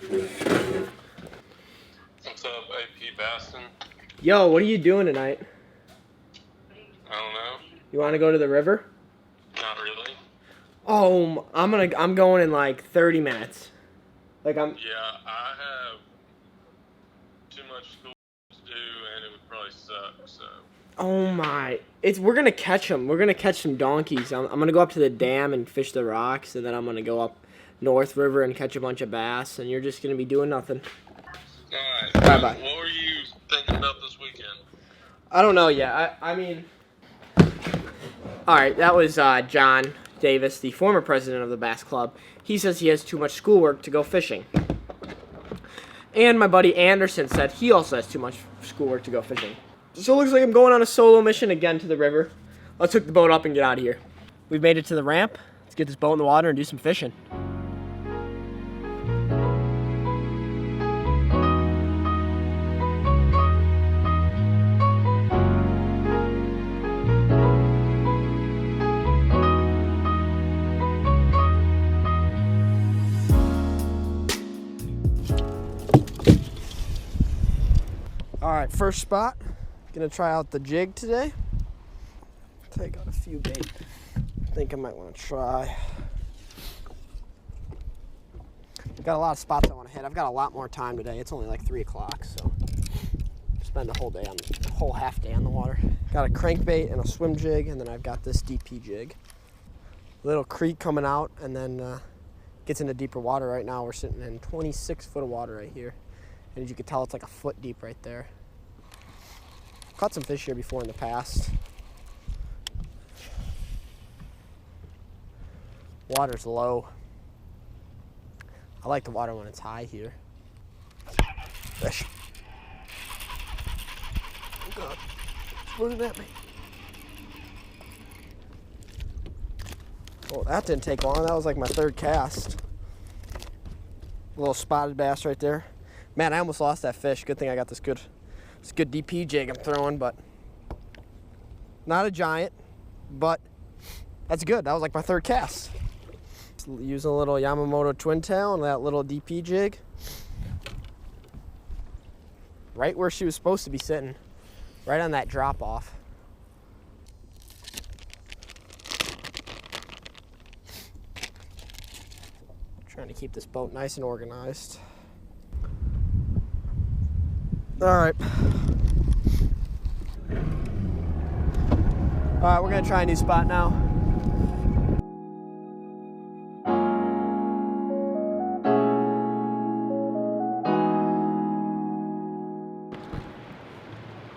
What's up, apbassing? Yo, what are you doing tonight? I don't know. You want to go to the river? Not really. Oh, I'm going in like 30 minutes. Yeah, I have too much school to do, and it would probably suck. So. Oh my! We're gonna catch them. We're gonna catch some donkeys. I'm gonna go up to the dam and fish the rocks, and then I'm gonna go up North River and catch a bunch of bass. And you're just gonna be doing nothing. All right. Bye. What were you thinking about this weekend? I don't know yet. I mean, all right. That was John Davis, the former president of the Bass Club. He says he has too much schoolwork to go fishing. And my buddy Anderson said he also has too much schoolwork to go fishing. So it looks like I'm going on a solo mission again to the river. Let's hook the boat up and get out of here. We've made it to the ramp. Let's get this boat in the water and do some fishing. All right, first spot. Gonna try out the jig today. Take out a few bait. I think I might want to try. Got a lot of spots I want to hit. I've got a lot more time today. It's only like 3 o'clock, so spend the whole half day on the water. Got a crankbait and a swim jig, and then I've got this DP jig. Little creek coming out, and then gets into deeper water. Right now we're sitting in 26 foot of water right here. And as you can tell, it's like a foot deep right there. Caught some fish here before in the past. Water's low. I like the water when it's high here. Fish. Oh God, it's running at me. Oh, that didn't take long. That was like my 3rd cast. A little spotted bass right there. Man, I almost lost that fish. Good thing I got this good DP jig I'm throwing, but not a giant, but that's good. That was like my 3rd cast. Using a little Yamamoto twin tail and that little DP jig. Right where she was supposed to be sitting. Right on that drop off. Trying to keep this boat nice and organized. All right, we're gonna try a new spot now.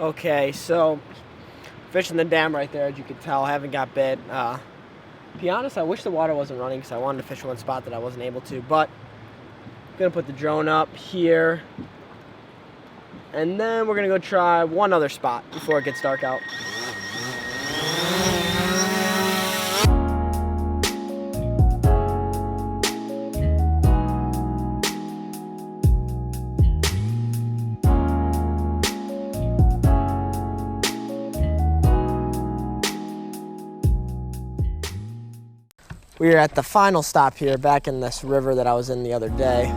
Okay, so fishing the dam right there, as you can tell, I haven't got bit. To be honest, I wish the water wasn't running because I wanted to fish one spot that I wasn't able to, but I'm gonna put the drone up here. And then we're gonna go try one other spot before it gets dark out. We are at the final stop here, back in this river that I was in the other day.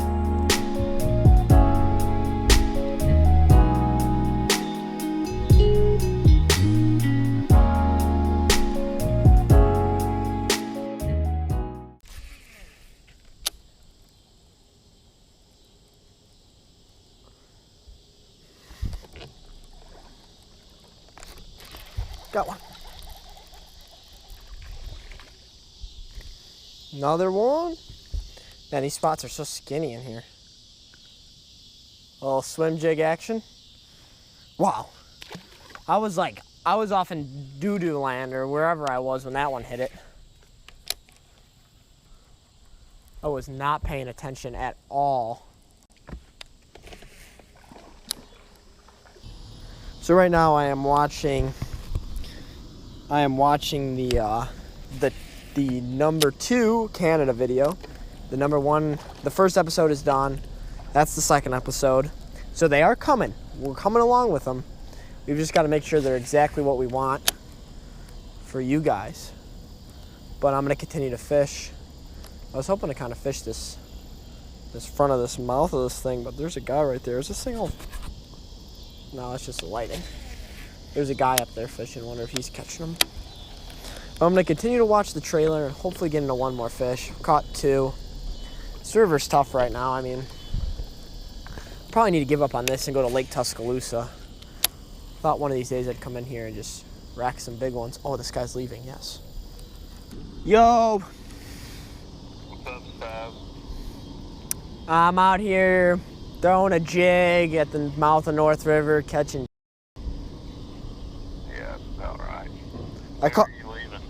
Got one. Another one. Man, these spots are so skinny in here. A little swim jig action. Wow. I was off in doo-doo land or wherever I was when that one hit it. I was not paying attention at all. So right now I am watching the number 2 Canada video. The number 1, the first episode is done. That's the second episode. So they are coming. We're coming along with them. We've just got to make sure they're exactly what we want for you guys. But I'm going to continue to fish. I was hoping to kind of fish this this front of this mouth of this thing, but there's a guy right there. Is this thing all... No, it's just the lighting. There's a guy up there fishing. Wonder if he's catching them. But I'm going to continue to watch the trailer and hopefully get into one more fish. Caught 2. This river's tough right now. I mean, probably need to give up on this and go to Lake Tuscaloosa. Thought one of these days I'd come in here and just rack some big ones. Oh, this guy's leaving, yes. Yo! What's up, Stab? I'm out here throwing a jig at the mouth of North River, catching. Yeah, that's about right. Are you leaving?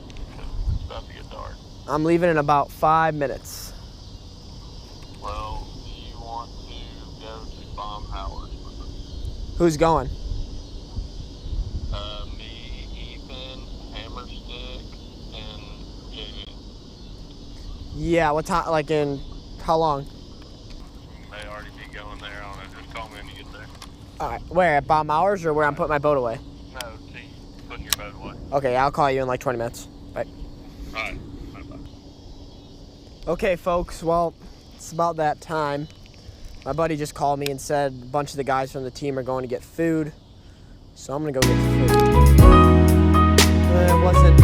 It's about to get dark. I'm leaving in about 5 minutes. Well, do you want to go to Bomb Howard with us? Who's going? Me, Ethan, Hammerstick, and JJ. Yeah, what time? Like in how long? May already be going there on it. Just call me when you get there. All right, where at bomb hours or where I'm putting my boat away? No, see, putting your boat away. Okay, I'll call you in like 20 minutes. Bye. All right. Bye-bye. Okay, folks. Well, it's about that time. My buddy just called me and said a bunch of the guys from the team are going to get food, so I'm gonna go get food. It wasn't.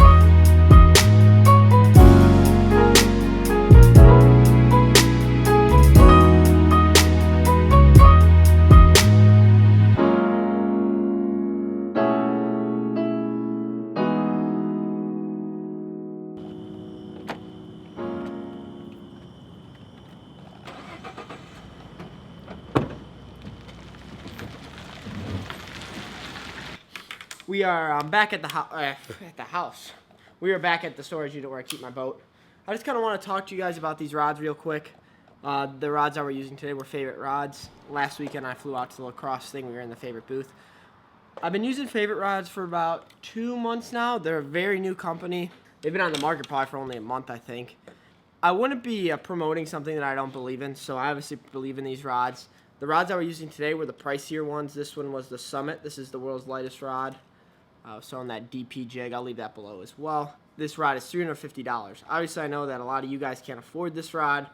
We are back at the house. We are back at the storage unit where I keep my boat. I just kind of want to talk to you guys about these rods real quick. The rods that we're using today were Favorite rods. Last weekend I flew out to the lacrosse thing. We were in the Favorite booth. I've been using Favorite rods for about 2 months now. They're a very new company. They've been on the market probably for only a month, I think. I wouldn't be promoting something that I don't believe in, so I obviously believe in these rods. The rods that we're using today were the pricier ones. This one was the Summit. This is the world's lightest rod. So on that DP jig, I'll leave that below as well. This rod is $350. Obviously, I know that a lot of you guys can't afford this rod,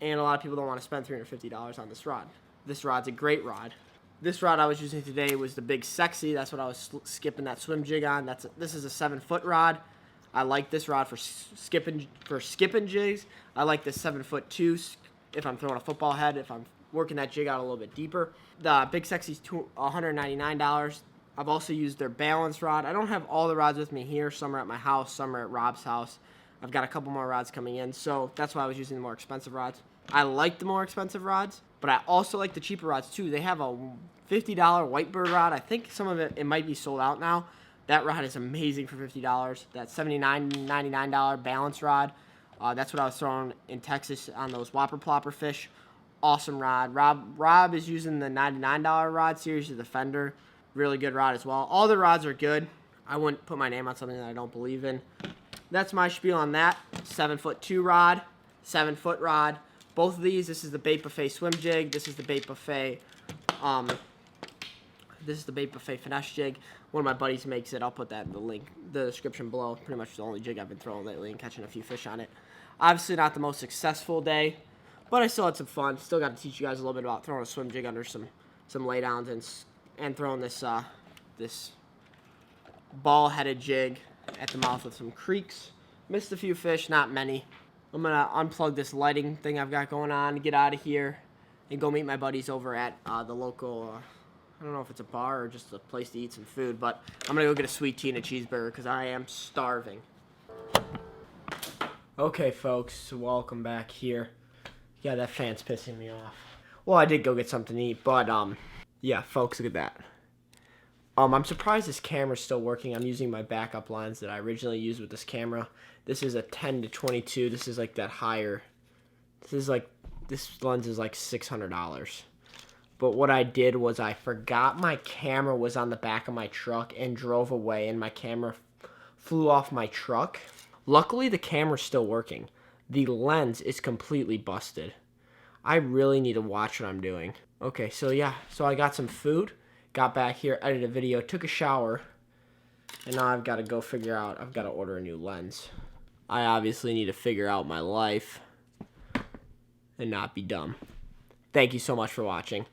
and a lot of people don't want to spend $350 on this rod. This rod's a great rod. This rod I was using today was the Big Sexy. That's what I was skipping that swim jig on. This is a 7-foot rod. I like this rod for skipping jigs. I like this 7-foot too if I'm throwing a football head, if I'm working that jig out a little bit deeper. The Big Sexy's $199. I've also used their balance rod. I don't have all the rods with me here. Some are at my house, some are at Rob's house. I've got a couple more rods coming in, so that's why I was using the more expensive rods. I like the more expensive rods, but I also like the cheaper rods too. They have a $50 Whitebird rod. I think some of it might be sold out now. That rod is amazing for $50. That $79.99 balance rod. That's what I was throwing in Texas on those whopper plopper fish. Awesome rod. Rob is using the $99 rod series, the Defender. Really good rod as well. All the rods are good. I wouldn't put my name on something that I don't believe in. That's my spiel on that. 7-foot 2 rod, 7-foot rod. Both of these, this is the Bait Buffet swim jig. This is the Bait Buffet, finesse jig. One of my buddies makes it. I'll put that in the description below. Pretty much the only jig I've been throwing lately and catching a few fish on it. Obviously not the most successful day, but I still had some fun. Still got to teach you guys a little bit about throwing a swim jig under some laydowns and throwing this ball-headed jig at the mouth of some creeks. Missed a few fish, not many. I'm going to unplug this lighting thing I've got going on, get out of here, and go meet my buddies over at the local, I don't know if it's a bar or just a place to eat some food, but I'm going to go get a sweet tea and a cheeseburger because I am starving. Okay, folks, welcome back here. Yeah, that fan's pissing me off. Well, I did go get something to eat, but, yeah, folks, look at that. I'm surprised this camera's still working. I'm using my backup lens that I originally used with this camera. This is a 10-22. This is like that higher. This lens is like $600. But what I did was I forgot my camera was on the back of my truck and drove away, and my camera flew off my truck. Luckily, the camera's still working. The lens is completely busted. I really need to watch what I'm doing. Okay, so yeah, I got some food, got back here, edited a video, took a shower, and now I've got to go figure out, I've got to order a new lens. I obviously need to figure out my life and not be dumb. Thank you so much for watching.